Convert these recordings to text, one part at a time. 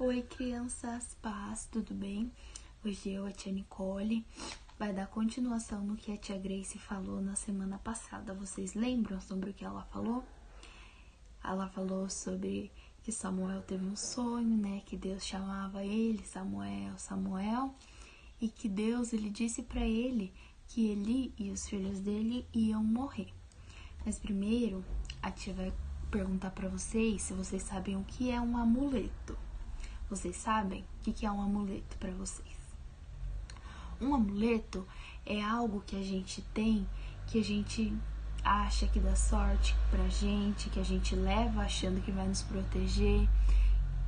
Oi, crianças, paz, tudo bem? Hoje eu, a tia Nicole, vai dar continuação no que a tia Grace falou na semana passada. Vocês lembram sobre o que ela falou? Ela falou sobre que Samuel teve um sonho, né? Que Deus chamava ele, Samuel, Samuel, e que Deus, ele disse para ele que Eli e os filhos dele iam morrer. Mas primeiro, a tia vai perguntar para vocês se vocês sabem o que é um amuleto. Vocês sabem o que é um amuleto para vocês? Um amuleto é algo que a gente tem, que a gente acha que dá sorte pra gente, que a gente leva achando que vai nos proteger.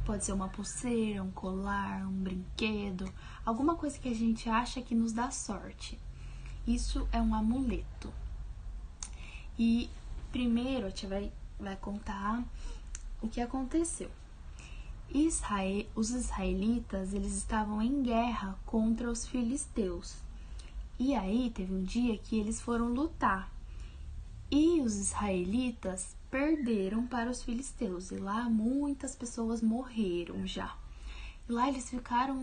Pode ser uma pulseira, um colar, um brinquedo, alguma coisa que a gente acha que nos dá sorte. Isso é um amuleto. E primeiro a tia vai contar o que aconteceu. Os israelitas, eles estavam em guerra contra os filisteus. E aí teve um dia que eles foram lutar. E os israelitas perderam para os filisteus. E lá muitas pessoas morreram já. E lá eles ficaram,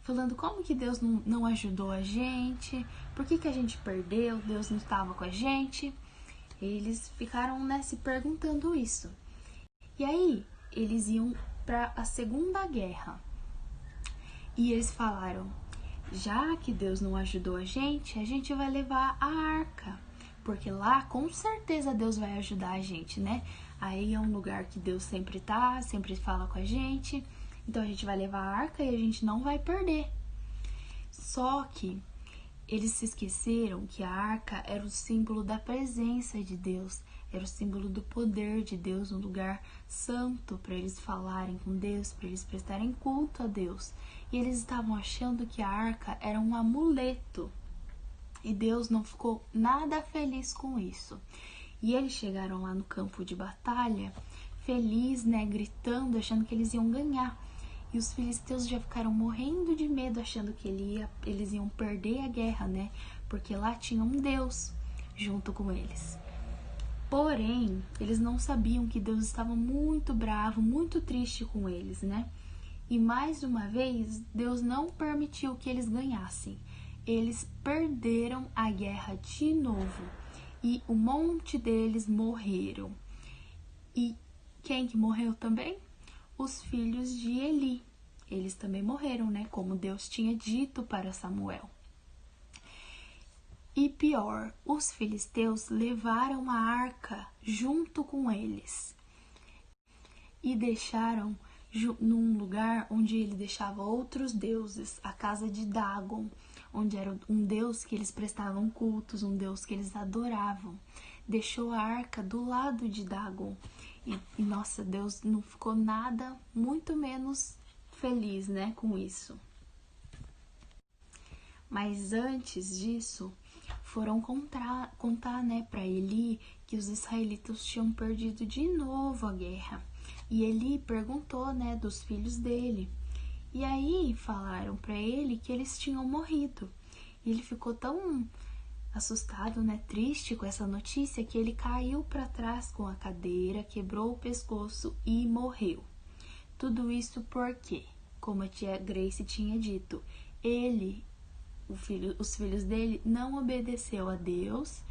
falando como que Deus não ajudou a gente. Por que a gente perdeu? Deus não estava com a gente. Eles ficaram, se perguntando isso. E aí eles iam para a Segunda Guerra. E eles falaram, já que Deus não ajudou a gente vai levar a arca. Porque lá, com certeza, Deus vai ajudar a gente, né? Aí é um lugar que Deus sempre tá, sempre fala com a gente. Então a gente vai levar a arca e a gente não vai perder. Só que eles se esqueceram que a arca era o símbolo da presença de Deus, era o símbolo do poder de Deus, um lugar santo para eles falarem com Deus, para eles prestarem culto a Deus. E eles estavam achando que a arca era um amuleto. E Deus não ficou nada feliz com isso. E eles chegaram lá no campo de batalha, felizes, gritando, achando que eles iam ganhar. E os filisteus já ficaram morrendo de medo, achando que eles iam perder a guerra, porque lá tinha um Deus junto com eles. Porém, eles não sabiam que Deus estava muito bravo, muito triste com eles, E mais uma vez, Deus não permitiu que eles ganhassem. Eles perderam a guerra de novo e um monte deles morreram. E quem que morreu também? Os filhos de Eli. Eles também morreram, como Deus tinha dito para Samuel. E pior, os filisteus levaram a arca junto com eles e deixaram num lugar onde ele deixava outros deuses, a casa de Dagon, onde era um deus que eles prestavam cultos, um deus que eles adoravam. Deixou a arca do lado de Dagon. E nossa, Deus não ficou nada, muito menos feliz, com isso. Mas antes disso, foram contar, para Eli que os israelitas tinham perdido de novo a guerra. E Eli perguntou, dos filhos dele. E aí falaram para ele que eles tinham morrido. E ele ficou tão assustado, triste com essa notícia, que ele caiu para trás com a cadeira, quebrou o pescoço e morreu. Tudo isso porque, como a tia Grace tinha dito, os filhos dele não obedeceu a Deus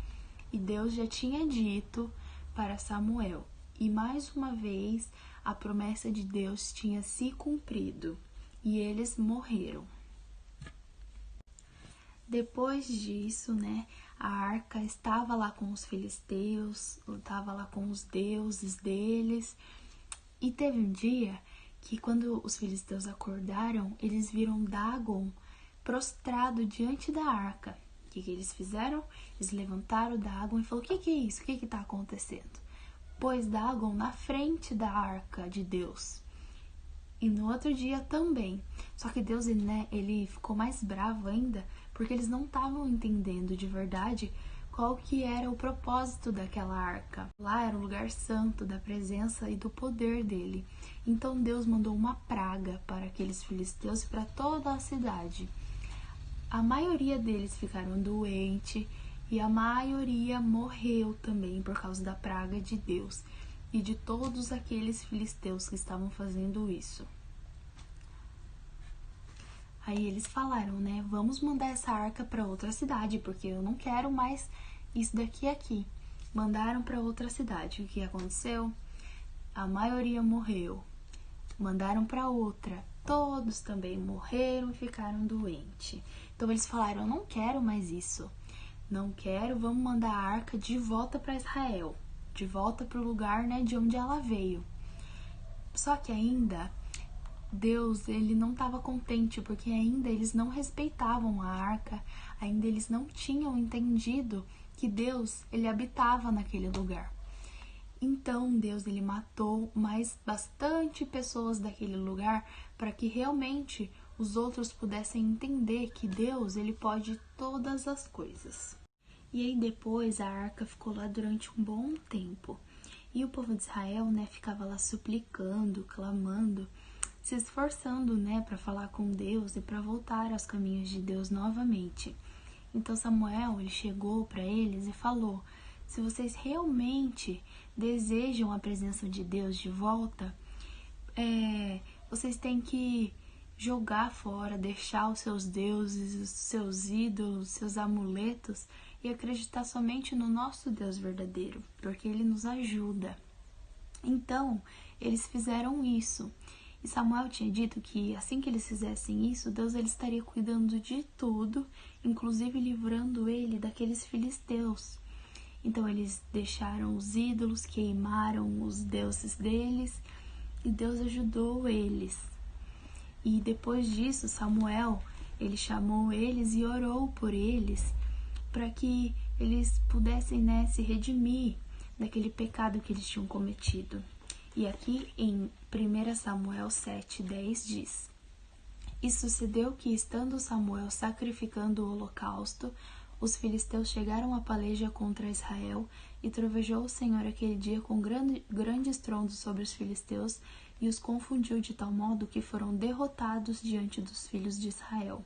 e Deus já tinha dito para Samuel. E mais uma vez a promessa de Deus tinha se cumprido e eles morreram. Depois disso, a arca estava lá com os filisteus, estava lá com os deuses deles. E teve um dia que, quando os filisteus acordaram, eles viram Dagon prostrado diante da arca. O que eles fizeram? Eles levantaram Dagon e falaram, o que é isso? O que está acontecendo? Pôs Dagon na frente da arca de Deus. E no outro dia também. Só que Deus, ele ficou mais bravo ainda, porque eles não estavam entendendo de verdade qual que era o propósito daquela arca. Lá era o lugar santo da presença e do poder dele. Então Deus mandou uma praga para aqueles filisteus e para toda a cidade. A maioria deles ficaram doentes e a maioria morreu também por causa da praga de Deus e de todos aqueles filisteus que estavam fazendo isso. Aí eles falaram, né, vamos mandar essa arca para outra cidade, porque eu não quero mais isso daqui aqui. Mandaram para outra cidade. O que aconteceu? A maioria morreu. Mandaram para outra. Todos também morreram e ficaram doentes. Então eles falaram, eu não quero mais isso. Não quero, vamos mandar a arca de volta para Israel. De volta para o lugar, né, de onde ela veio. Só que ainda Deus, ele não estava contente, porque ainda eles não respeitavam a arca, ainda eles não tinham entendido que Deus, ele habitava naquele lugar. Então Deus, ele matou mais bastante pessoas daquele lugar para que realmente os outros pudessem entender que Deus, ele pode todas as coisas. E aí depois a arca ficou lá durante um bom tempo. E o povo de Israel, né, ficava lá suplicando, clamando, se esforçando, né, para falar com Deus e para voltar aos caminhos de Deus novamente. Então Samuel, ele chegou para eles e falou, se vocês realmente desejam a presença de Deus de volta, vocês têm que jogar fora, deixar os seus deuses, os seus ídolos, seus amuletos e acreditar somente no nosso Deus verdadeiro, porque ele nos ajuda. Então, eles fizeram isso. E Samuel tinha dito que assim que eles fizessem isso, Deus, ele estaria cuidando de tudo, inclusive livrando ele daqueles filisteus. Então eles deixaram os ídolos, queimaram os deuses deles e Deus ajudou eles. E depois disso, Samuel, ele chamou eles e orou por eles para que eles pudessem, né, se redimir daquele pecado que eles tinham cometido. E aqui em 1 Samuel 7:10 diz: E sucedeu que, estando Samuel sacrificando o holocausto, os filisteus chegaram a peleja contra Israel, e trovejou o Senhor aquele dia com grande estrondo sobre os filisteus, e os confundiu de tal modo que foram derrotados diante dos filhos de Israel.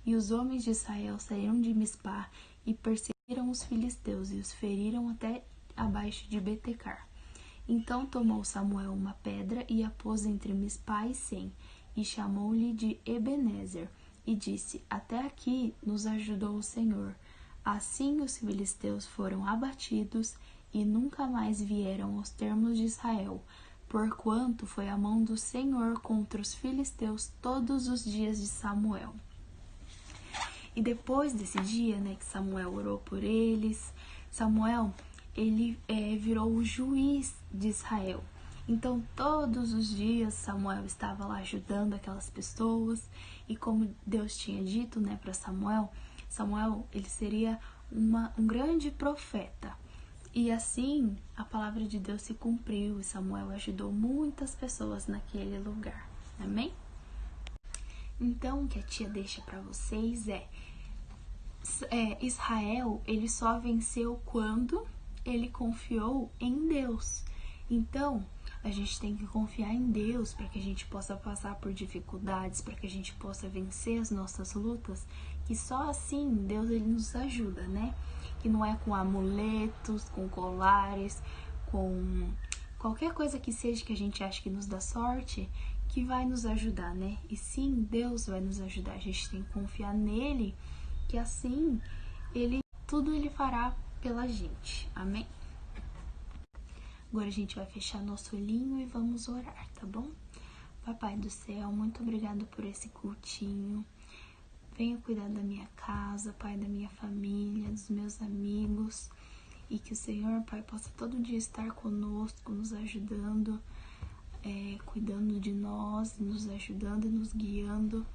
E os homens de Israel saíram de Mispá e perseguiram os filisteus e os feriram até abaixo de Betecar. Então tomou Samuel uma pedra e a pôs entre Mispá e Sem, e chamou-lhe de Ebenezer, e disse: Até aqui nos ajudou o Senhor. Assim os filisteus foram abatidos e nunca mais vieram aos termos de Israel, porquanto foi a mão do Senhor contra os filisteus todos os dias de Samuel. E depois desse dia, né, que Samuel orou por eles, Samuel, ele virou o juiz de Israel. Então, todos os dias, Samuel estava lá ajudando aquelas pessoas. E como Deus tinha dito, né, para Samuel, ele seria um grande profeta. E assim, a palavra de Deus se cumpriu e Samuel ajudou muitas pessoas naquele lugar. Amém? Então, o que a tia deixa para vocês Israel, ele só venceu quando ele confiou em Deus. Então, a gente tem que confiar em Deus para que a gente possa passar por dificuldades, para que a gente possa vencer as nossas lutas, que só assim Deus, ele nos ajuda, né? Que não é com amuletos, com colares, com qualquer coisa que seja que a gente acha que nos dá sorte, que vai nos ajudar, né? E sim, Deus vai nos ajudar. A gente tem que confiar nele, que assim, tudo ele fará pela gente. Amém? Agora a gente vai fechar nosso olhinho e vamos orar, tá bom? Papai do céu, muito obrigado por esse cultinho. Venha cuidar da minha casa, Pai, da minha família, dos meus amigos. E que o Senhor, Pai, possa todo dia estar conosco, nos ajudando, cuidando de nós, nos ajudando e nos guiando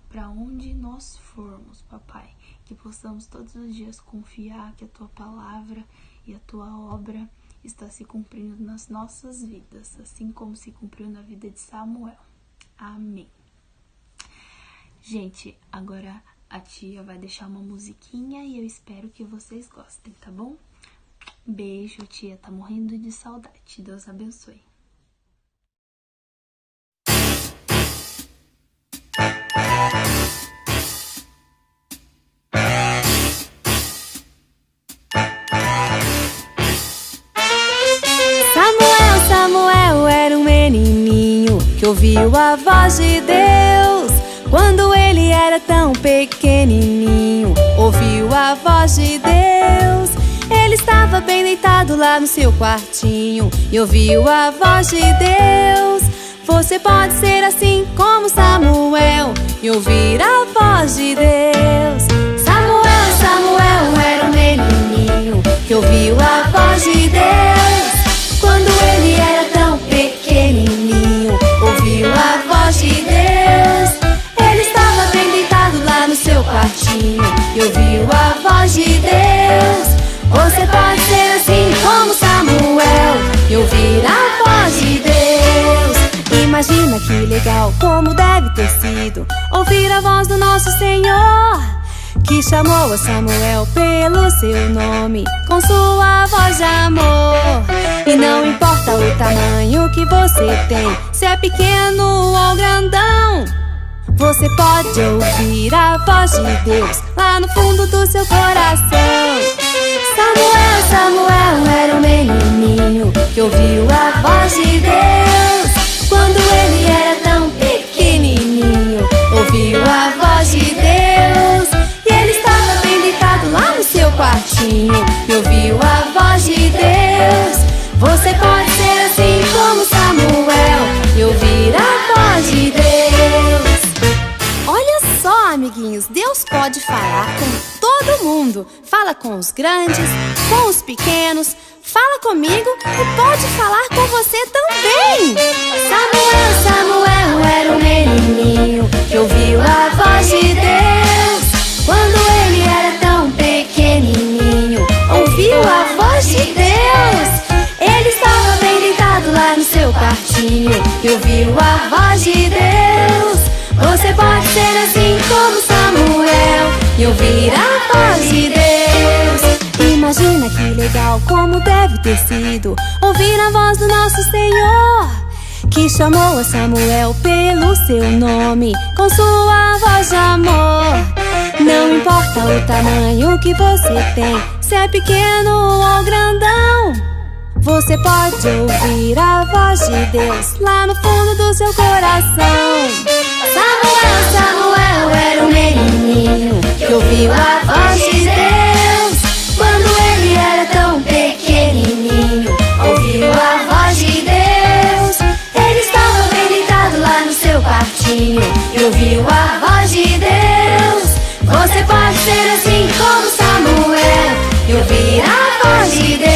para onde nós formos, Papai. Que possamos todos os dias confiar que a Tua palavra e a Tua obra está se cumprindo nas nossas vidas, assim como se cumpriu na vida de Samuel. Amém. Gente, agora a tia vai deixar uma musiquinha e eu espero que vocês gostem, tá bom? Beijo, tia tá morrendo de saudade. Deus abençoe. Samuel era um menininho que ouviu a voz de Deus Quando ele era tão pequenininho, ouviu a voz de Deus. Ele estava bem deitado lá no seu quartinho e ouviu a voz de Deus. Você pode ser assim como Samuel e ouvir a voz de Deus. Samuel, Samuel era um menininho que ouviu a voz de Deus. Quando ele era tão pequenininho, ouviu a voz de Deus. Ele estava bem deitado lá no seu quartinho e ouviu a voz de Deus. Você pode ser assim como Samuel e ouvir a voz de Deus. Imagina que legal, como deve ter sido ouvir a voz do nosso Senhor, que chamou a Samuel pelo seu nome, com sua voz de amor. E não importa o tamanho que você tem, se é pequeno ou grandão, você pode ouvir a voz de Deus lá no fundo do seu coração. Samuel, Samuel era um menininho que ouviu a voz de Deus. Quando ele era tão pequenininho, ouviu a voz de Deus. E ele estava bem deitado lá no seu quartinho e ouviu a voz de Deus. Você pode ser assim como Samuel e ouvir a voz de Deus. Olha só, amiguinhos, Deus pode falar com todo mundo. Fala com os grandes, com os pequenos. Fala comigo e pode falar com você também. Samuel, Samuel era um menininho que ouviu a voz de Deus. Quando ele era tão pequenininho, ouviu a voz de Deus. Ele estava bem deitado lá no seu quartinho e ouviu a voz de Deus. Você pode ser assim como Samuel e ouvir a voz de Deus. Imagina que legal, como deve ter sido ouvir a voz do nosso Senhor, que chamou a Samuel pelo seu nome, com sua voz de amor. Não importa o tamanho que você tem, se é pequeno ou grandão, você pode ouvir a voz de Deus lá no fundo do seu coração. Samuel, Samuel era um menininho que ouviu a voz de Deus. Quando ele era tão pequenininho, ouviu a voz de Deus. Ele estava bem deitado lá no seu quartinho e ouviu a voz de Deus. Você pode ser assim como Samuel e ouvir a voz de Deus.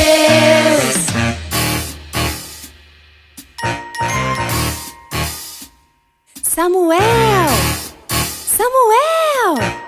Samuel! Samuel!